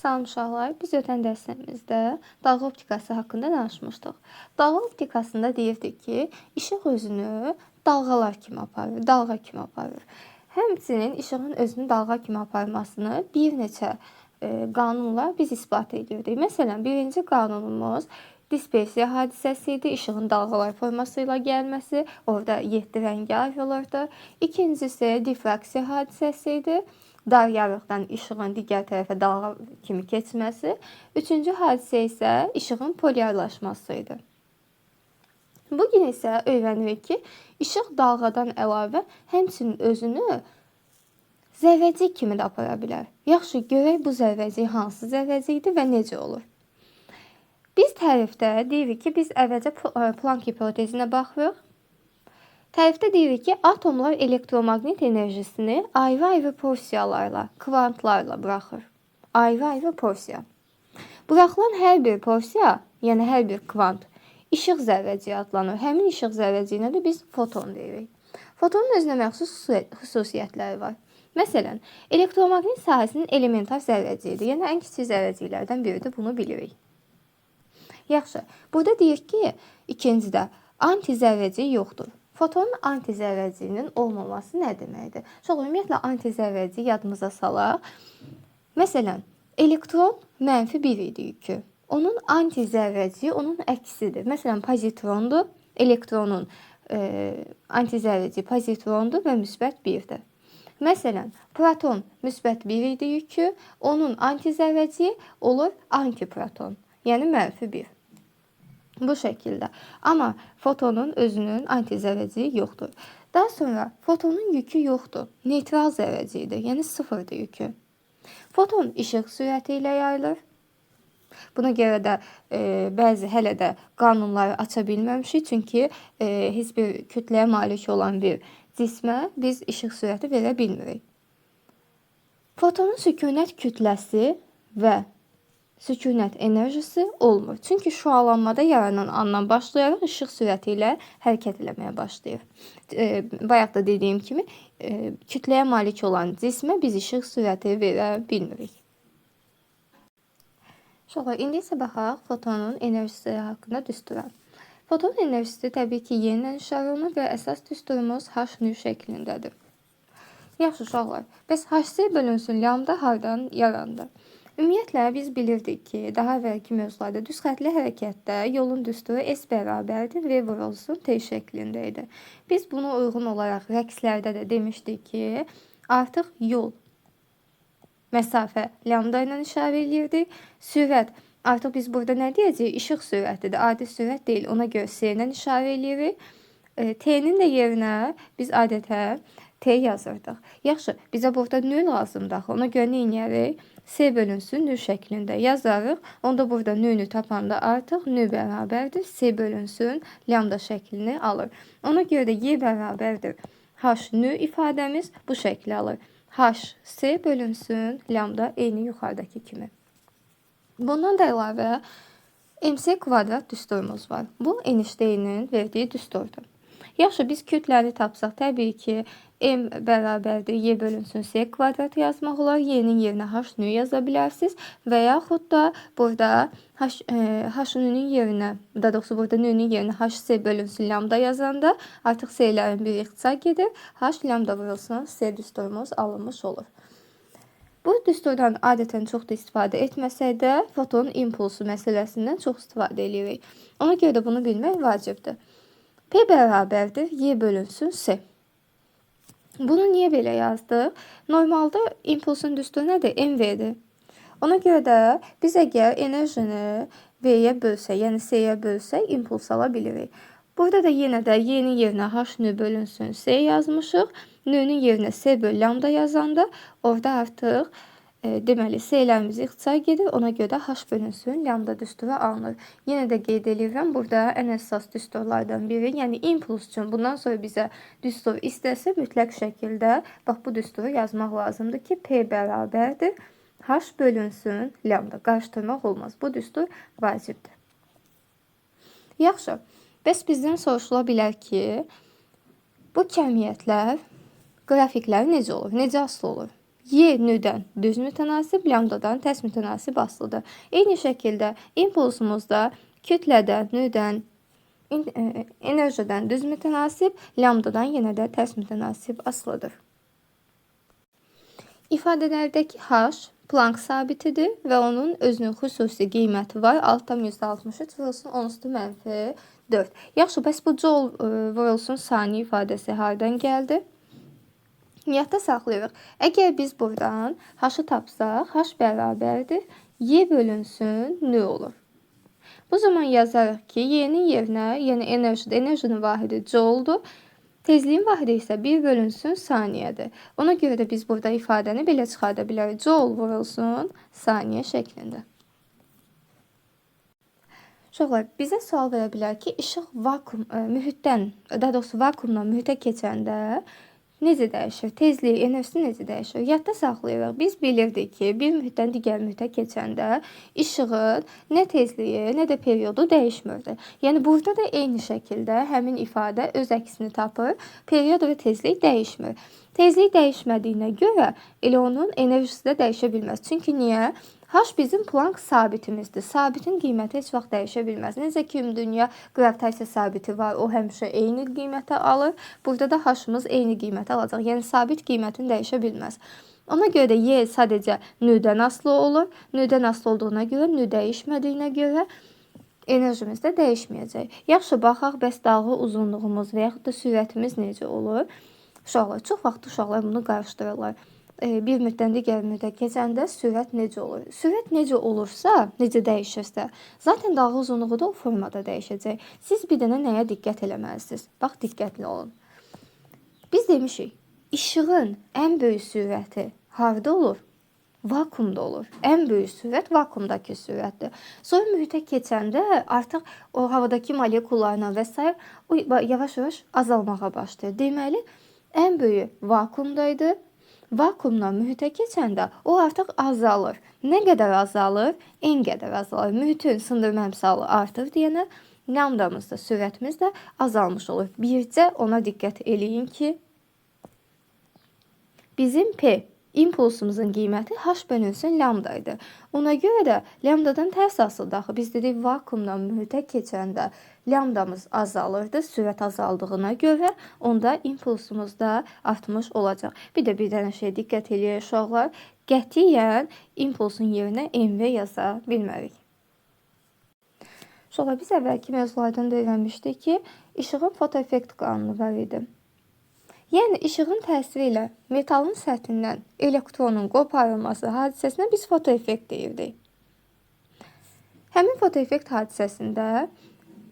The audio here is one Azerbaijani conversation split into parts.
Salam uşaqlar, biz ötən dərslərimizdə dalğa optikası haqqında danışmışdıq. Dalğa optikasında deyirdik ki, işıq özünü dalğalar kimi aparır, dalğa kimi aparır. Həmçinin işığın özünü dalğa kimi aparmasını bir neçə qanunla biz isbat edirdik. Məsələn, birinci qanunumuz dispersiya hadisəsi idi, işığın dalğalar forması ilə gəlməsi, orada 7 rəngə ayrılırdı. İkincisi difraksiya hadisəsi idi. Dar yarıqdan işığın digər tərəfə dalğa kimi keçməsi. Üçüncü hadisə isə işığın polyarlaşması idi. Bugün isə öyrənirik ki, işıq dalğadan əlavə həmçinin özünü zərrəcik kimi də apara bilər. Yaxşı, görək bu zərrəcik hansı zərrəcikdir və necə olur? Biz tərifdə deyirik ki, biz əvvəlcə Planck hipotezinə baxırıq. Tərifdə deyirik ki, atomlar elektromaqnit enerjisini ayrı-ayrı porsiyalarla, kvantlarla buraxır. Ayrı-ayrı porsiya. Buraxılan hər bir porsiya, yəni hər bir kvant, işıq zərrəciyi adlanır. Həmin işıq zərrəciyinə də biz foton deyirik. Fotonun özünə məxsus xüsusiyyətləri var. Məsələn, elektromaqnit sahəsinin elementar zərrəciyidir. Yəni, ən kiçik zərrəciklərdən biridir, bunu bilirik. Yaxşı, burada deyir ki, ikincidə antizərrəciyi yoxdur. Fotonun antizərrəciyinin olmaması nə deməkdir? Çox ümumiyyətlə antizərrəciyi yadımıza salaq. Məsələn, elektron -1 idi yükü. Onun antizərrəciyi onun əksidir. Məsələn, pozitrondur. Elektronun antizərrəciyi pozitrondur və müsbət 1-dir. Məsələn, proton müsbət 1 idi yükü. Onun antizərrəciyi olur antiproton, yəni -1. Bu şəkildə. Amma fotonun özünün antizərrəciyi yoxdur. Daha sonra fotonun yükü yoxdur. Neytral zərrəciyidir, yəni sıfırdır yükü. Foton işıq sürəti ilə yayılır. Buna görə də bəzi hələ də qanunları aça bilməmişik. Çünki heç bir kütləyə malik olan bir cismə biz işıq sürəti verə bilmirik. Fotonun sükunət kütləsi və sükunət enerjisi olmur. Çünki şüalanmada yaranan andan başlayaraq işıq sürəti ilə hərəkət eləməyə başlayır. Bayaq da dediyim kimi, kütləyə malik olan cismə biz işıq sürəti verə bilmirik. Uşaqlar, indi isə baxaq fotonun enerjisi haqqında düstura. Fotonun enerjisi təbii ki, yenidən işarə olunur və əsas düsturumuz H-nu şəklindədir. Yaxşı uşaqlar, bəs H-C bölünsün lambda hardan yarandı? Ümumiyyətlə, biz bilirdik ki, daha əvvəlki mövzularda düz xətli hərəkətdə yolun düsturu S bərabərdir, V vurulsun T şəklində idi. Biz buna uyğun olaraq rəqslərdə də demişdik ki, artıq yol, məsafə lambda ilə işarə edirdik. Sürət, artıq biz burada nə deyəcəyik? İşıq sürətidir, adi sürət deyil. Ona görə S ilə işarə edirik. T-nin də yerinə biz adətən T yazırdıq. Yaxşı, bizə burada nö lazımdır. Ona görə nə edərik? S bölünsün nö şəklində yazarıq. Onda burada nö-nü tapanda artıq nö bərabərdir. S bölünsün lambda şəklini alır. Ona görə də Y bərabərdir. H-nü ifadəmiz bu şəkli alır. H-S bölünsün lambda eyni yuxarıdakı kimi. Bundan da əlavə MC kvadrat düsturumuz var. Bu Einstein'in verdiyi düsturdur. Yaxşı, biz kütləni tapsaq, təbii ki, M bərabərdir, Y bölünsün S kvadrat yazmaq olar. Y-nin yerinə H-nü yaza bilərsiniz. Və yaxud da burada H-nü'nün yerinə, daha doğrusu burada nü-nün yerinə H-S bölünsün lambda yazanda artıq S-lərin bir ixtisa gedir. H lambda vurulsun S düsturumuz alınmış olur. Bu düsturdan adətən çox da istifadə etməsək də fotonun impulsu məsələsindən çox istifadə edirik. Ona görə də bunu bilmək vacibdir. P bərabərdir, Y bölünsün S. Bunu niyə belə yazdıq? Normalda impulsun düsturu nədir? MV'dir. Ona görə də biz əgər enerjini V-yə bölsək, yəni S-yə bölsək, impuls ala bilirik. Burada da yenə də Y-nin yerinə H-nü bölünsün S yazmışıq. Nü-nün yerinə S böl lambda yazanda orada artıq deməli S-lərimiz ixtisar gedir. Ona görə də H bölünsün lambda düsturu alınır. Yenə də qeyd edirəm, burada ən əsas düsturlardan biri, yəni impuls üçün bundan sonra bizə düstur istəsə mütləq şəkildə bax bu düsturu yazmaq lazımdır ki, P bərabərdir. H bölünsün lambda. Qarışdırmaq olmaz. Bu düstur vacibdir. Yaxşı. Bəs bizdən soruşula bilər ki, bu kəmiyyətlər, qrafikləri necə olur? Necə asılı olur? Y nödən düz mütənasib, lambdadan tərs mütənasib asılıdır. Eyni şəkildə impulsumuzda kütlədən, nödən, enerjidən düz mütənasib, lambdadan yenə də tərs mütənasib asılıdır. İfadələrdəki H Planck sabitidir və onun özünün xüsusi qiyməti var. Altdan %63 vurulsun 10 üstü mənfi 4. Yaxşı, bəs bu joule vurulsun saniyə ifadəsi hardan gəldi? Yadda saxlayırıq. Əgər biz buradan H-ı tapsaq, H bərabərdir Y bölünsün N olur. Bu zaman yazarıq ki, Y-nin yerinə, yəni enerjinin vahidi joule-dur. Tezliyin vahidi isə 1 bölünsün saniyədir. Ona görə də biz burada ifadəni belə çıxarda bilərik. Joule vurulsun saniyə şəklində. Uşaqlar, bizə sual verə bilər ki, işıq mühitdən, daha doğrusu vakuumdan mühitə keçəndə necə dəyişir? Tezliyi, enerjisi necə dəyişir? Yadda saxlayırıq. Biz bilirdik ki, bir mühitdən digər mühitə keçəndə işığın nə tezliyi, nə də periodu dəyişmirdi. Yəni burada da eyni şəkildə həmin ifadə öz əksini tapır. Period və tezlik dəyişmir. Tezlik dəyişmədiyinə görə elə onun enerjisi də dəyişə bilməz. Çünki niyə? H bizim Planck sabitimizdir. Sabitin qiyməti heç vaxt dəyişə bilməz. Necə ki, ümumdünya qravitasiya sabiti var, o həmişə eyni qiymətə alır. Burada da H-ımız eyni qiymətə alacaq. Yəni, sabit qiymətini dəyişə bilməz. Ona görə də Y sadəcə nödən asılı olur. Nödən asılı olduğuna görə, nö dəyişmədiyinə görə enerjimiz də dəyişməyəcək. Yaxşı, baxaq, bəs dalğa uzunluğumuz və yaxud da sürətimiz necə olur? Uşaqlar, çox vaxt uşaqlar bunu qarışdırırlar. Bir müddətdən digər müddətə keçəndə sürət necə olur? Sürət necə olursa, necə dəyişirsə, zaten dalğa uzunluğu da o formada dəyişəcək. Siz bir dənə nəyə diqqət eləməlisiniz? Bax, diqqətli olun. Biz demişik, işığın ən böyük sürəti harda olur? Vakuumda olur. Ən böyük sürət vakuumdakı sürətdir. Sonra mühitə keçəndə artıq o havadakı molekullarla və s. o yavaş-yavaş azalmağa başlayır. Deməli, ən böyük vakuumdaydı. Vakuumdan mühitə keçəndə o artıq azalır. Nə qədər azalır? N qədər azalır. Mühitin sındırma əmsalı artır deyənə, lambdamız da, sürətimiz də azalmış olur. Bircə ona diqqət eləyin ki, bizim P impulsumuzun qiyməti H bölünsün lambdaydı. Ona görə də lambdadan tərs asıldı. Axı biz dedik, vakuumdan mühitə keçəndə lambdamız azalırdı. Sürət azaldığına görə onda impulsumuz da artmış olacaq. Bir də bir dənə şey diqqət eləyək uşaqlar. Qətiyyən impulsun yerinə MV yaza bilmərik. Uşaqlar, biz əvvəlki mövzulardan da öyrənmişdik ki, işığın fotoeffekt qanunu var idi. Yəni, işığın təsiri ilə metalın səthindən elektronun qoparılması hadisəsinə biz fotoeffekt deyirdik. Həmin fotoeffekt hadisəsində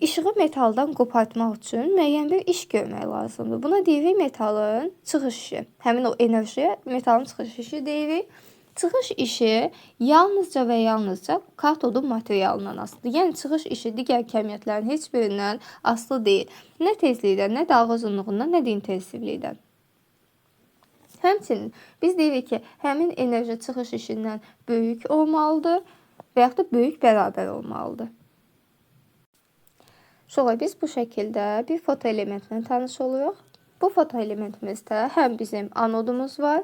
işığı metaldan qopartmaq üçün müəyyən bir iş görmək lazımdır. Buna deyirik metalın çıxış işi. Həmin o enerjiyə metalın çıxış işi deyirik. Çıxış işi yalnızca və yalnızca katodun materialından asılıdır. Yəni, çıxış işi digər kəmiyyətlərin heç birindən asılı deyil. Nə tezlikdən, nə dalğa uzunluğundan, nə də intensivlikdən. Həmçinin biz deyirik ki, həmin enerji çıxış işindən böyük olmalıdır və yaxud da böyük bərabər olmalıdır. Sonra biz bu şəkildə bir fotoelementlə tanış oluruq. Bu fotoelementimizdə həm bizim anodumuz var,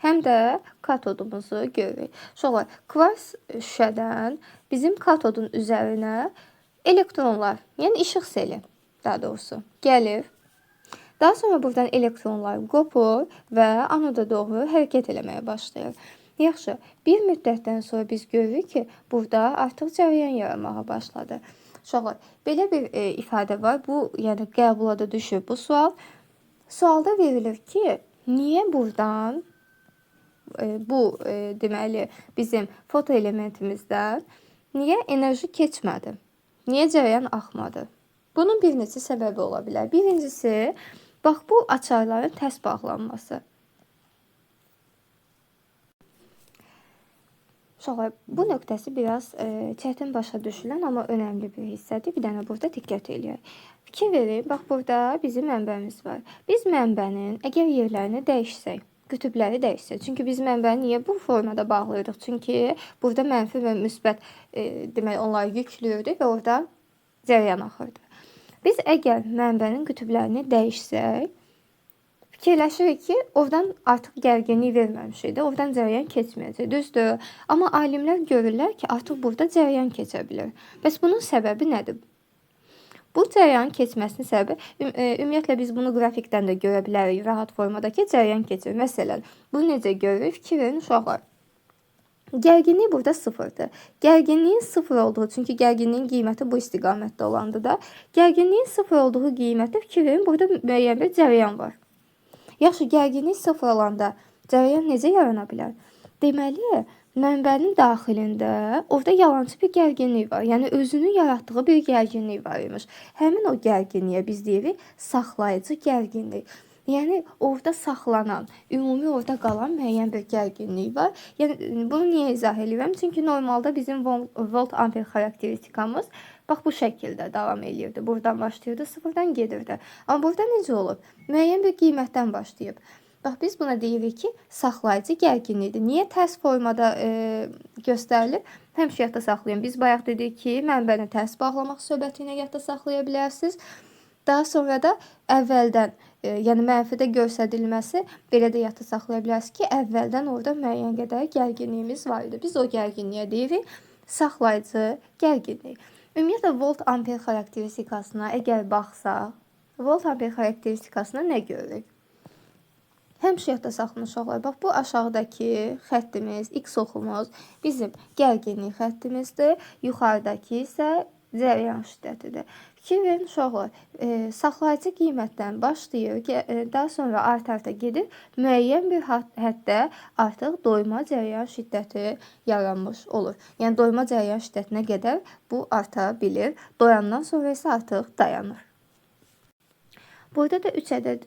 həm də katodumuzu görürük. Sonra kvars şüşədən bizim katodun üzərinə elektronlar, yəni işıq seli daha doğrusu gəlir. Daha sonra buradan elektronlar qopur və anoda doğru hərəkət eləməyə başlayır. Yaxşı, bir müddətdən sonra biz görürük ki, burada artıq cərəyan yaranmağa başladı. Uşaqlar, belə bir ifadə var. Bu, yəni qəbula da düşür bu sual. Sualda verilir ki, niyə buradan deməli, bizim fotoelementimizdən niyə enerji keçmədi? Niyə cərəyan axmadı? Bunun bir neçə səbəbi ola bilər. Birincisi, bax, bu açarların tərs bağlanması. Uşaqlar, bu nöqtəsi biraz çətin başa düşülən, amma önəmli bir hissədir. Bir dənə burada diqqət eləyək. Fikir verin, bax, burada bizim mənbəmiz var. Biz mənbənin əgər yerlərini dəyişsək, qütübləri dəyişsək. Çünki biz mənbəni niyə bu formada bağlayırıq? Çünki burada mənfi və müsbət deməli, onları yüklüyürdük və orada cərəyan axırdı. Biz əgər mənbənin qütüblərini dəyişsək, Fikirləşirik ki, oradan artıq gərginlik verməmişik də, oradan cərəyan keçməyəcək, düzdür? Amma alimlər görürlər ki, artıq burada cərəyan keçə bilər. Bəs bunun səbəbi nədir? Bu cərəyanın keçməsinin səbəbi, ümumiyyətlə biz bunu qrafikdən də görə bilərik, rahat formada ki, cərəyan keçir. Məsələn, bunu necə görürük? Fikir verin uşaqlar. Gərginlik burada sıfırdır. Gərginliyin sıfır olduğu, çünki gərginliyin qiyməti bu istiqamətdə olandır da. Gərginliyin sıfır olduğu qiymətdə fikir verin, burada müəyyən bir cərəyan var. Yaxşı, gərginlik sıfır olanda cərəyan necə yarana bilər? Deməli, mənbənin daxilində orada yalançı bir gərginlik var. Yəni, özünün yaratdığı bir gərginlik var imiş. Həmin o gərginliyə biz deyirik saxlayıcı gərginlik. Yəni, orada saxlanan, ümumi orada qalan müəyyən bir gərginlik var. Yəni, bunu niyə izah edirəm? Çünki normalda bizim volt-amper xarakteristikamız bax bu şəkildə davam edirdi. Buradan başlayırdı, sıfırdan gedirdi. Amma burada necə olub? Müəyyən bir qiymətdən başlayıb. Bax, biz buna deyirik ki, saxlayıcı gərginlikdir. Niyə tərs formada göstərilib? Həmişə yadda saxlayın. Biz bayaq dedik ki, mənbəni tərs bağlamaq söhbəti ilə yadda saxlaya bilərsiniz. Daha sonra da əvvəldən, yəni mənfidə göstərilməsi belə də yadda saxlaya bilərsiniz ki, əvvəldən orada müəyyən qədər gərginliyimiz var idi. Biz o gərginliyə deyirik saxlayıcı gərginlik. Ümumiyyətlə, volt-amper xarakteristikasına əgər baxsaq, volt-amper xarakteristikasına nə görürük? Həmişə yadda saxlayın uşaqlar. Bax, bu aşağıdakı xəttimiz, x oxumuz bizim gərginlik xəttimizdir. Yuxarıdakı isə cərəyan şiddətidir. Fikir verin uşaqlar, saxlayıcı qiymətdən başlayır, daha sonra arta-arta gedir, müəyyən bir həddə artıq doyma cərəyan şiddəti yaranmış olur. Yəni, doyma cərəyan şiddətinə qədər bu arta bilir, doyandan sonra isə artıq dayanır. Burada da 3 ədəd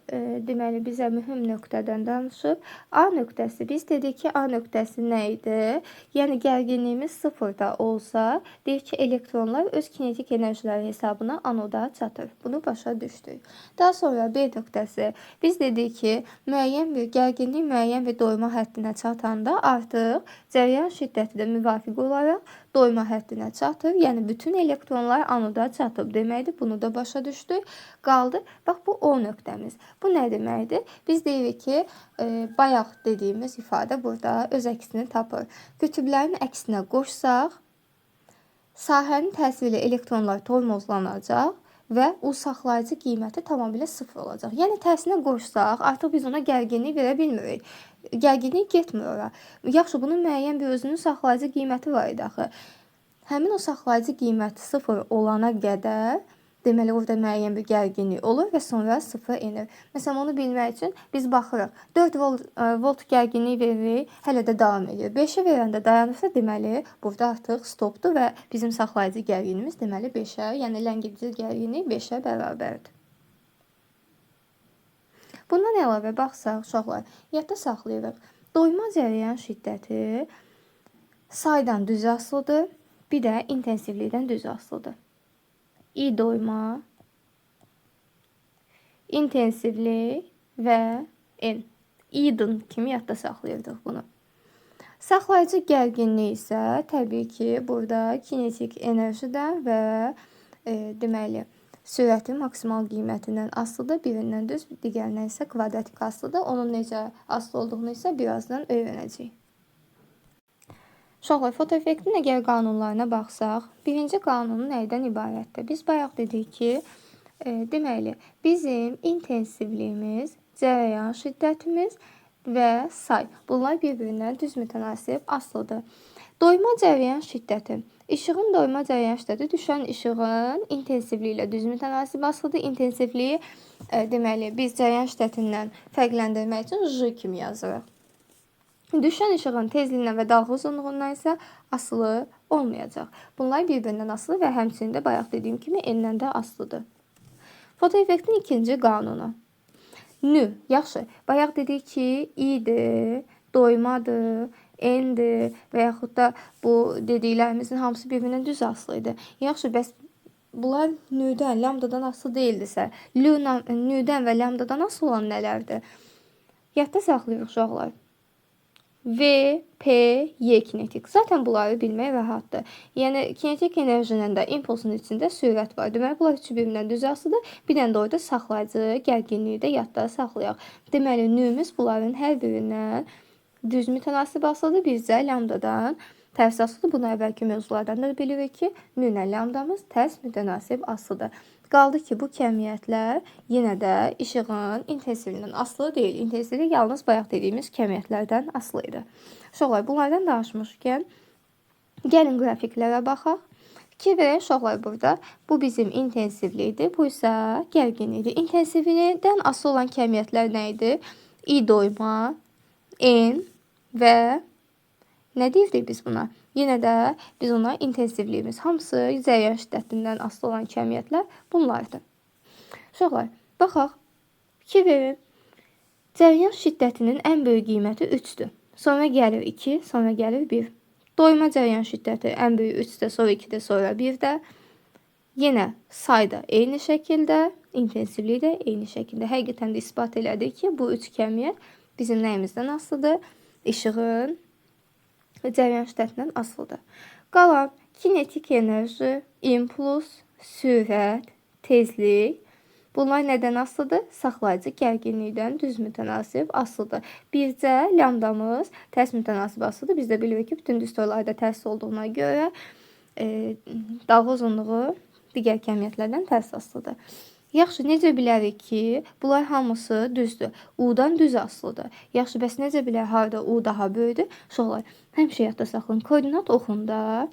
deməli bizə mühüm nöqtədən danışıb. A nöqtəsi, biz dedik ki, A nöqtəsi nə idi? Yəni gərginliyimiz sıfırda olsa, deyir ki, elektronlar öz kinetik enerjiləri hesabına anoda çatır. Bunu başa düşdük. Daha sonra B nöqtəsi, biz dedik ki, müəyyən bir gərginlik müəyyən bir doyma həddinə çatanda artıq cərəyan şiddəti də müvafiq olaraq doyma həddinə çatır. Yəni bütün elektronlar anoda çatıb deməkdir. Bunu da başa düşdük. Qaldı. Bax, bu O nöqtəmiz. Bu nə deməkdir? Biz deyirik ki, bayaq dediyimiz ifadə burada öz əksini tapır. Qütblərin əksinə qoşsaq, sahənin təsiri ilə elektronlar tormozlanacaq və o saxlayıcı qiyməti tamamilə sıfır olacaq. Yəni, tərsinə qoşsaq, artıq biz ona gərginlik verə bilmirik. Gərginlik getmir ora. Yaxşı, bunun müəyyən bir özünün saxlayıcı qiyməti var idi axı. Həmin o saxlayıcı qiyməti sıfır olana qədər deməli, orada müəyyən bir gərginlik olur və sonra sıfır enir. Məsələn, onu bilmək üçün biz baxırıq. 4 volt gərginlik veririk, hələ də davam edir. 5-i verəndə dayanırsa, deməli, burada artıq stopdur və bizim saxlayıcı gərginliyimiz deməli 5-ə, yəni ləngidici gərginlik 5-ə bərabərdir. Bundan əlavə baxsaq, uşaqlar, yadda saxlayırıq. Doyma cərəyan şiddəti saydan düz asılıdır, bir də intensivlikdən düz asılıdır. I doyma, intensivlik və N. İdın kimi yadda saxlayırdıq bunu. Saxlayıcı gərginlik isə təbii ki, burada kinetik enerjidən və deməli, sürətin maksimal qiymətindən asılıdır. Birindən düz, digərindən isə kvadratik asılıdır. Onun necə asılı olduğunu isə birazdan öyrənəcəyik. Uşaqlar, fotoeffektin əgər qanunlarına baxsaq, birinci qanunu nədən ibarətdir? Biz bayaq dedik ki, deməli, bizim intensivliyimiz, cərəyan şiddətimiz və say. Bunlar bir-birindən düz mütənasib asılıdır. Doyma cərəyan şiddəti. İşığın doyma cərəyan şiddəti düşən işığın intensivliyi ilə düz mütənasib asılıdır. İntensivliyi, deməli, biz cərəyan şiddətindən fərqləndirmək üçün J kimi yazırıq. Düşən işığın tezliyindən və dalğa uzunluğundan isə asılı olmayacaq. Bunlar bir-birindən asılı və həmçinin də bayaq dediyim kimi N-dən də asılıdır. Fotoeffektin ikinci qanunu. Nü, yaxşı, bayaq dedik ki, İ'dir, doymadır, N-dir və yaxud da bu dediklərimizin hamısı bir-birindən düz asılıydı. Yaxşı, bəs bunlar nüdən, lambdadan asılı deyildirsə, nüdən və lambdadan asılı olan nələrdir? Yadda saxlayırıq uşaqlar. V, P, Y kinetik. Zaten bunları bilmək rahatdır. Yəni kinetik enerjinin də impulsun içində sürət var. Deməli bunlar üçü bir-birindən düz asılıdır. Bir dənə də orada saxlayıcı gərginliyi də yadda saxlayaq. Deməli nümüz bunların hər birindən düz mütənasib asılıdır. Bizcə lambdadan tərs asılıdır. Bunu əvvəlki mövzulardan da bilirik ki, nü ilə lambdamız tərs mütənasib asılıdır. Qaldı ki, bu kəmiyyətlər yenə də işığın intensivliyindən asılı deyil. İntensivlik yalnız bayaq dediyimiz kəmiyyətlərdən asılı idi. Uşaqlar, bunlardan danışmışkən, gəlin qrafiklərə baxaq. Fikir verək uşaqlar burada. Bu bizim intensivlikdir, bu isə gərginlikdir. İntensivlikdən asılı olan kəmiyyətlər nə idi? I doyma, N və nə deyirdik biz buna? Yenə də biz ona intensivliyimiz. Hamısı cəryan şiddətindən asılı olan kəmiyyətlər bunlardır. Uşaqlar, baxaq. Fikir verin. Cəryan şiddətinin ən böyük qiyməti 3-dür. Sonra gəlir 2, sonra gəlir 1. Doyma cəryan şiddəti ən böyük 3-də, sonra 2-də, sonra 1-də. Yenə sayda eyni şəkildə, intensivliyi də eyni şəkildə. Həqiqətən də isbat elədik ki, bu 3 kəmiyyət bizim nəyimizdən asılıdır? İşığın cəryan şiddətindən asılıdır. Qalan kinetik enerji, impuls, sürət, tezlik. Bunlar nədən asılıdır? Saxlayıcı gərginlikdən düz mütənasib asılıdır. Bircə lambdamız tərs mütənasib asılıdır. Biz də bilirik ki, bütün düsturlarda tərs olduğuna görə dalğa uzunluğu digər kəmiyyətlərdən tərs asılıdır. Yaxşı, necə bilərik ki, bunlar hamısı düzdür. U-dan düz asılıdır. Yaxşı, bəs necə bilərik, harada U daha böyüdür? Uşaqlar, həmişə yadda saxlayın. Koordinat oxunda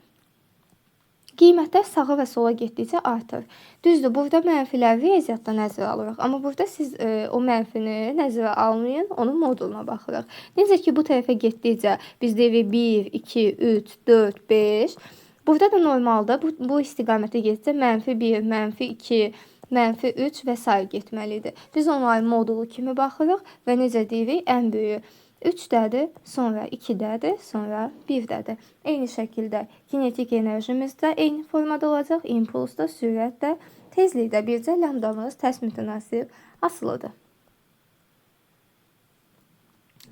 qiymətlər sağa və sola getdikcə artır. Düzdür, burada mənfilər riyaziyyatda nəzərə alırıq. Amma burada siz o mənfini nəzərə almayın, onun moduluna baxırıq. Necə ki, bu tərəfə getdikcə biz deyirik 1, 2, 3, 4, 5. Burada da normalda bu istiqamətə getsə -1, -2, -3 və s. getməlidir. Biz onların modulu kimi baxırıq və necə deyirik? Ən böyüyü 3-dədir, sonra 2-dədir, sonra 1-dədir. Eyni şəkildə kinetik enerjimiz də eyni formada olacaq. İmpuls da, sürət də, tezlik də bircə lambdamız tərs mütənasib asılıdır.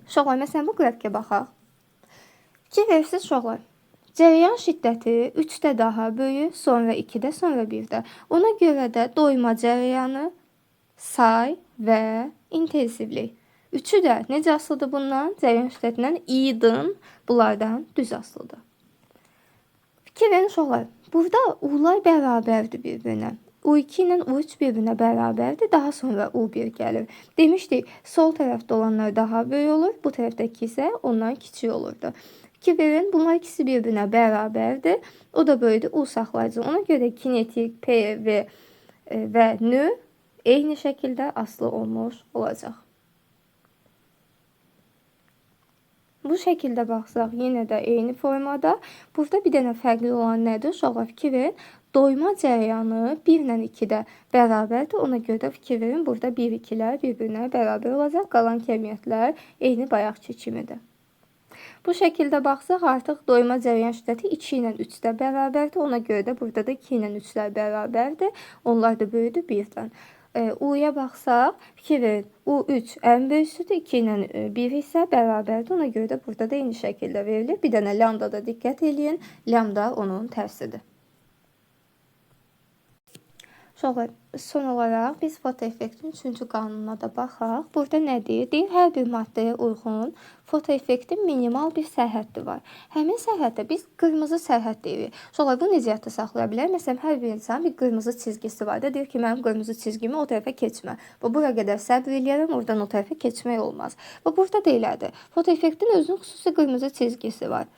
Uşaqlar, məsələn, bu qrafikə baxaq. Fikir verirsiniz, uşaqlar. Cəryan şiddəti 3-də daha böyük, sonra 2-də, sonra 1-də. Ona görə də doyma cəryanı, say və intensivlik. Üçü də necə asılıdır bundan? Cəryan şiddətindən i-dən bunlardan düz asılıdır. Fikir verin uşaqlar. Burada u'lar bərabərdir bir-birinə. U2 ilə U3 bir-birinə bərabərdir. Daha sonra U1 gəlir. Demişdik, sol tərəfdə olanlar daha böyük olur. Bu tərəfdəki isə ondan kiçik olurdu. Fikir verin, bunlar ikisi bir-birinə bərabərdir. O da böyüdür, U saxlayıcı. Ona görə kinetik, P və nü eyni şəkildə asılı olmuş olacaq. Bu şəkildə baxsaq, yenə də eyni formada. Burada bir dənə fərqli olan nədir? Uşaqlar, fikir verin. Doyma cəryanı 1 ilə 2-də bərabərdir. Ona görə də fikir verin, burada 1-2-lər bir-birinə bərabər olacaq. Qalan kəmiyyətlər eyni bayaqki kimidir. Bu şəkildə baxsaq, artıq doyma cəryan şiddəti 2 ilə 3-də bərabərdir. Ona görə də burada da 2 ilə 3-lər bərabərdir. Onlar da böyüdür 1-dən. U-ya baxsaq, fikir verin, U3 ən böyüsüdür, 2 ilə 1 isə bərabərdir. Ona görə də burada da eyni şəkildə verilir. Bir dənə lambda diqqət edin. Lambda onun tərsidir. Uşaqlar, son olaraq biz fotoeffektin 3-cü qanununa da baxaq. Burada nə deyir? Deyir, hər bir maddəyə uyğun fotoeffektin minimal bir sərhəddi var. Həmin sərhəddə biz qırmızı sərhəd deyirik. Uşaqlar, bunu necə yadda saxlaya bilər? Məsələn, hər bir insan bir qırmızı çizgisi var da, deyir ki, mənim qırmızı çizgimi o tərəfə keçmə. Və bura qədər səbr eləyərəm, oradan o tərəfə keçmək olmaz. Və burada da elədir. Fotoeffektin özünün xüsusi qırmızı çizgisi var.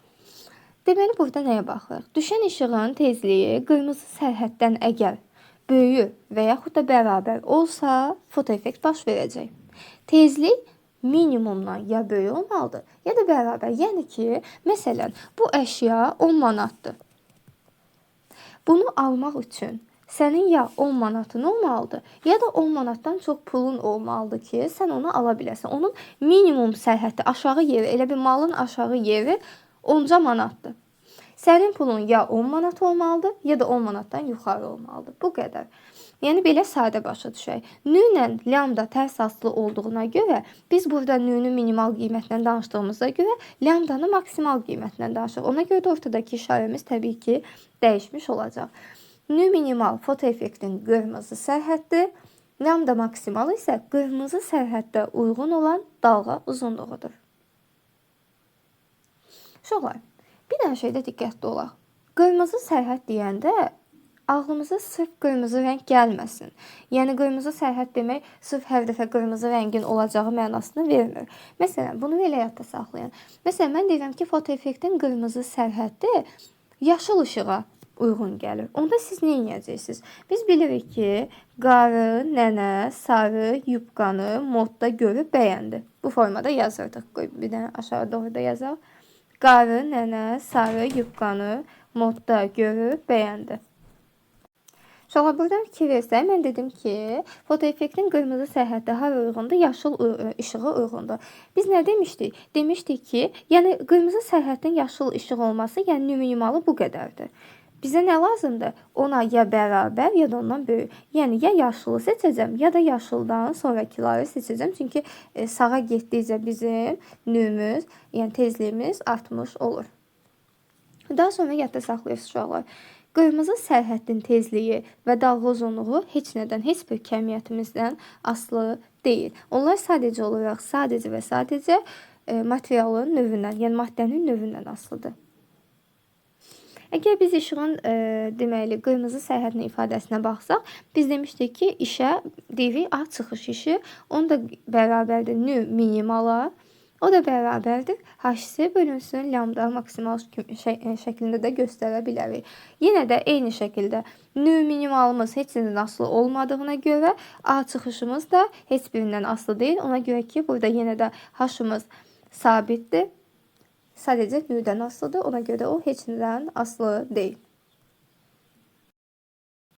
Deməli, burada nəyə baxırıq? Düşən işığın tezliyi qırmızı sərhəddən əgər böyük və yaxud da bərabər olsa, fotoeffekt baş verəcək. Tezlik minimumdan ya böyük olmalıdır, ya da bərabər. Yəni ki, məsələn, bu əşya 10 manatdır. Bunu almaq üçün sənin ya 10 manatın olmalıdır, ya da 10 manatdan çox pulun olmalıdır ki, sən onu ala biləsən. Onun minimum sərhədi, aşağı yeri, elə bir malın aşağı yeri 10 manatdır. Sənin pulun ya 10 manat olmalıdır, ya da 10 manatdan yuxarı olmalıdır. Bu qədər. Yəni belə sadə başa düşək. Nü ilə lambda tərs aslı olduğuna görə biz burada nünün minimal qiymətindən danışdığımıza görə lambdanın maksimal qiymətindən danışırıq. Ona görə də ortadakı işarəmiz təbii ki, dəyişmiş olacaq. Nü minimal fotoeffektin qırmızı sərhəddir. Lambda maksimal isə qırmızı sərhəddə uyğun olan dalğa uzunluğudur. Uşaqlar, bir dənə şeydə diqqətli olaq. Qırmızı sərhəd deyəndə ağlımıza sırf qırmızı rəng gəlməsin. Yəni qırmızı sərhəd demək sırf hər dəfə qırmızı rəngin olacağı mənasını vermir. Məsələn, bunu belə yadda saxlayın. Məsələn, mən deyirəm ki, fotoeffektin qırmızı sərhəddi yaşıl işığa uyğun gəlir. Onda siz nə edəcəksiniz? Biz bilirik ki, qarı, nənə, sarı yubqanı modda görüb bəyəndi. Bu formada yazırdıq. Bir dənə aşağı doğru da yazaq. Qarı, nənə, sarı yubqanı modda görüb bəyəndi. Uşaqlar, buradan fikir versək, mən dedim ki, fotoeffektin qırmızı sərhəddə hara uyğundur? Yaşıl işığa uyğundur. Biz nə demişdik? Demişdik ki, yəni qırmızı sərhədin yaşıl işıq olması, yəni minimalı bu qədərdir. Bizə nə lazımdır? Ona ya bərabər, ya da ondan böyük. Yəni ya yaşılı seçəcəm, ya da yaşıldan sonrakiləri seçəcəm. Çünki sağa getdikcə bizim nümüz, yəni tezliyimiz artmış olur. Daha sonra yadda saxlayırsınız uşaqlar. Qırmızı sərhəddin tezliyi və dalğa uzunluğu heç nədən, heç bir kəmiyyətimizdən asılı deyil. Onlar sadəcə olaraq, sadəcə və sadəcə materialın növündən, yəni maddənin növündən asılıdır. Əgər biz işığın deməli qırmızı sərhədin ifadəsinə baxsaq, biz demişdik ki, işə deyirik A çıxış işi, onu da bərabərdir nü minimala, o da bərabərdir HC bölünsün lambda maksimal şəklində də göstərə bilərik. Yenə də eyni şəkildə nü minimalımız heç nədən asılı olmadığına görə A çıxışımız da heç birindən asılı deyil. Ona görə ki, burada yenə də H-ımız sabitdir. Sadəcə nüdən asılıdır. Ona görə də o heç nədən asılı deyil.